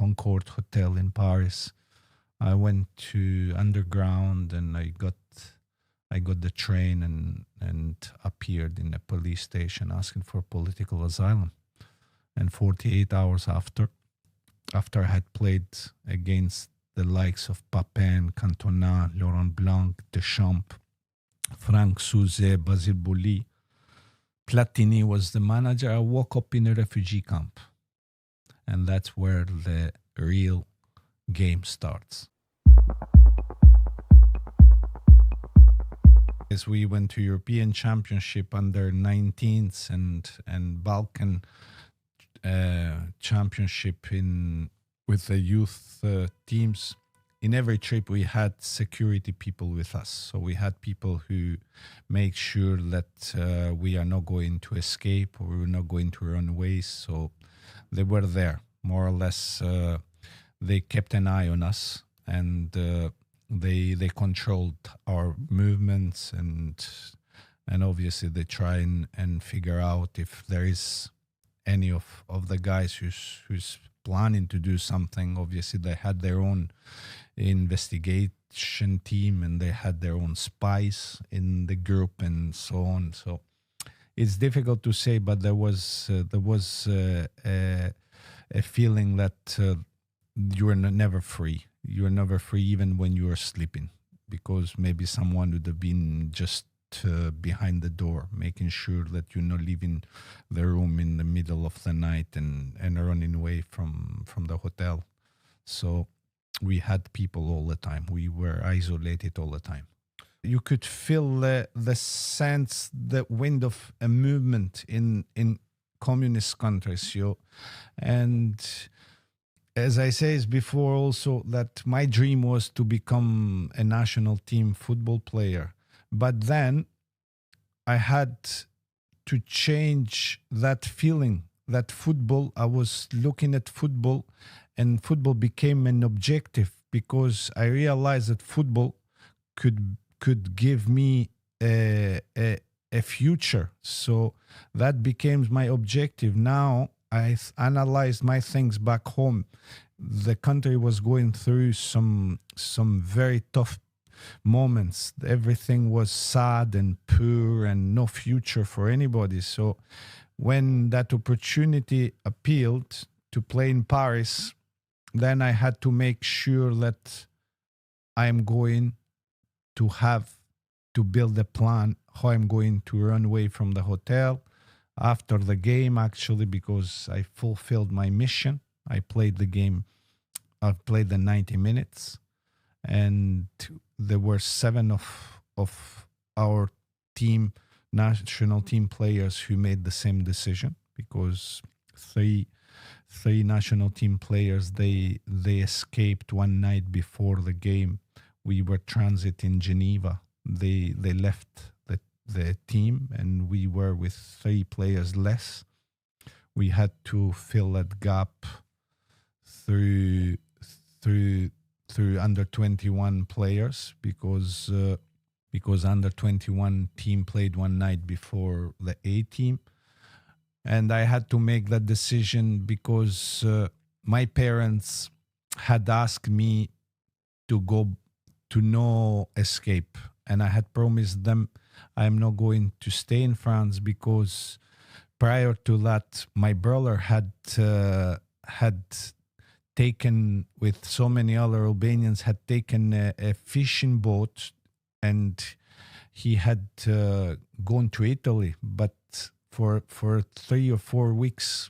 Concorde Hotel in Paris. I went to underground and I got the train and appeared in a police station asking for political asylum. And 48 hours after I had played against the likes of Papin, Cantona, Laurent Blanc, Deschamps, Franck Souzet, Basile Boli, Platini was the manager, I woke up in a refugee camp. And that's where the real game starts. As we went to European Championship under 19s and Balkan Championship with the youth teams. In every trip we had security people with us. So we had people who make sure that we are not going to escape or we're not going to run away. So they were there, more or less. They kept an eye on us and they controlled our movements and obviously they try and figure out if there is any of the guys who's planning to do something. Obviously they had their own investigation team and they had their own spies in the group and so on. So it's difficult to say, but there was a feeling that you are never free. You are never free even when you are sleeping, because maybe someone would have been just behind the door, making sure that you're not leaving the room in the middle of the night and running away from the hotel. So we had people all the time. We were isolated all the time. You could feel the sense, the wind of a movement in communist countries. And as I said before also, that my dream was to become a national team football player. But then I had to change that feeling, that football, I was looking at football and football became an objective, because I realized that football could give me a future. So that became my objective. Now I analyzed my things back home. The country was going through some very tough moments. Everything was sad and poor and no future for anybody. So when that opportunity appealed to play in Paris, then I had to make sure that I am going to have to build a plan how I'm going to run away from the hotel after the game, actually, because I fulfilled my mission. I played the game. I played the 90 minutes, and there were 7 of our team, national team players who made the same decision, because three national team players, they escaped one night before the game. We were transit in Geneva. They left the team, and we were with 3 players less. We had to fill that gap through under 21 players, because under 21 team played one night before the A team. And I had to make that decision because my parents had asked me to go to no escape. And I had promised them I'm not going to stay in France, because prior to that, my brother had taken, with so many other Albanians, had taken a fishing boat, and he had gone to Italy. But for 3 or 4 weeks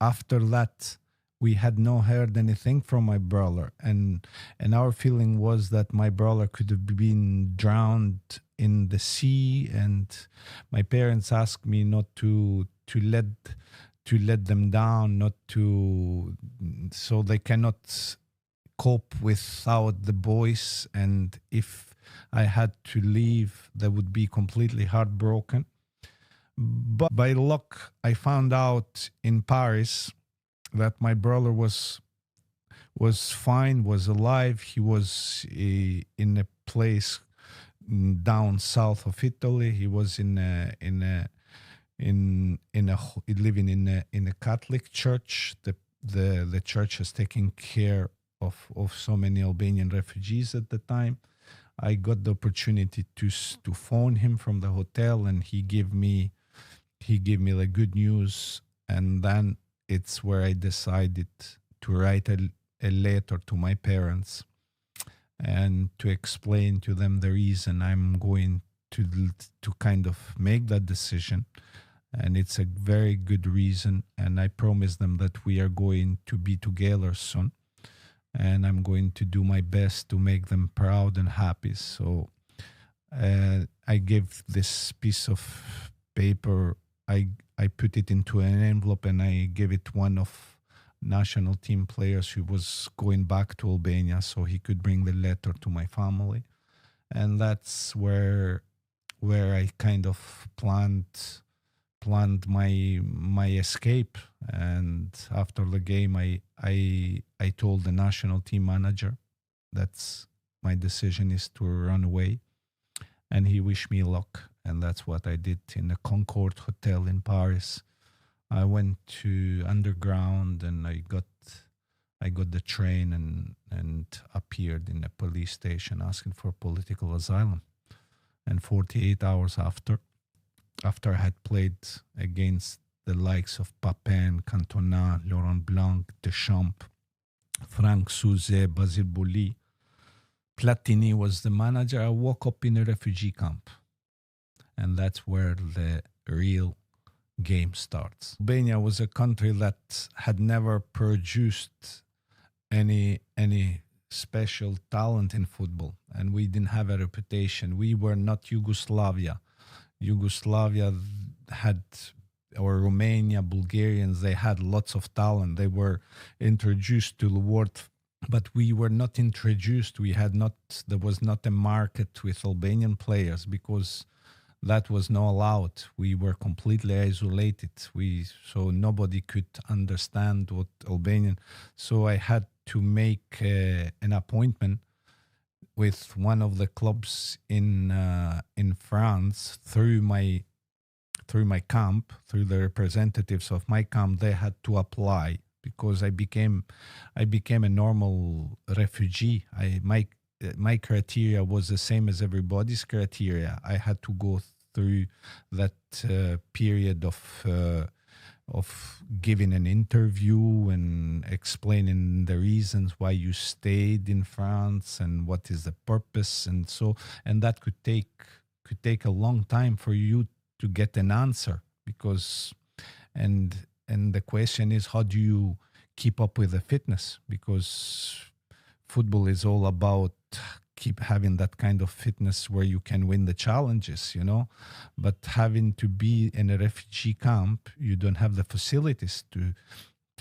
after that, we had not heard anything from my brother, and our feeling was that my brother could have been drowned in the sea. And my parents asked me not to let them down, so they cannot cope without the boys. And if I had to leave, they would be completely heartbroken. But by luck, I found out in Paris that my brother was fine, was alive. He was in a place down south of Italy. He was living in a Catholic church. the church has taken care of so many Albanian refugees at the time. I got the opportunity to phone him from the hotel, and he gave me the good news. And then it's where I decided to write a letter to my parents and to explain to them the reason I'm going to kind of make that decision. And it's a very good reason, and I promise them that we are going to be together soon, and I'm going to do my best to make them proud and happy. So I gave this piece of paper, I put it into an envelope, and I gave it one of national team players who was going back to Albania so he could bring the letter to my family. And that's where I kind of planned my escape. And after the game, I told the national team manager that's my decision is to run away, and he wished me luck. And that's what I did in the Concorde Hotel in Paris. I went to underground, and I got the train and appeared in a police station asking for political asylum. And 48 hours after I had played against the likes of Papin, Cantona, Laurent Blanc, Deschamps, Franck Souzet, Basile Boli, Platini was the manager, I woke up in a refugee camp. And that's where the real game starts. Albania was a country that had never produced any special talent in football, and we didn't have a reputation. We were not Yugoslavia. Yugoslavia had, or Romania, Bulgarians, they had lots of talent. They were introduced to the world, but we were not introduced. There was not a market with Albanian players because that was not allowed. We were completely isolated. So nobody could understand what Albanian. So I had to make an appointment with one of the clubs in France through my camp, through the representatives of my camp. They had to apply because I became a normal refugee. My criteria was the same as everybody's criteria. I had to go through that period of giving an interview and explaining the reasons why you stayed in France and what is the purpose, and that could take a long time for you to get an answer, because and the question is, how do you keep up with the fitness, because football is all about keep having that kind of fitness where you can win the challenges, but having to be in a refugee camp, you don't have the facilities to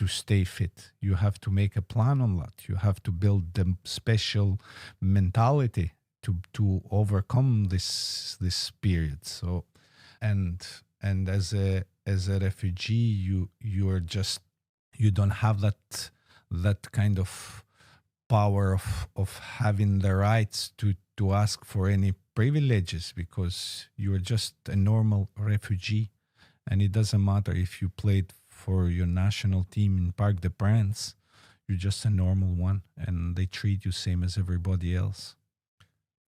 stay fit. You have to make a plan on that. You have to build the special mentality to overcome this period. So and as a refugee, you don't have that kind of power of having the rights to ask for any privileges, because you're just a normal refugee, and it doesn't matter if you played for your national team in Parc des Princes. You're just a normal one, and they treat you same as everybody else.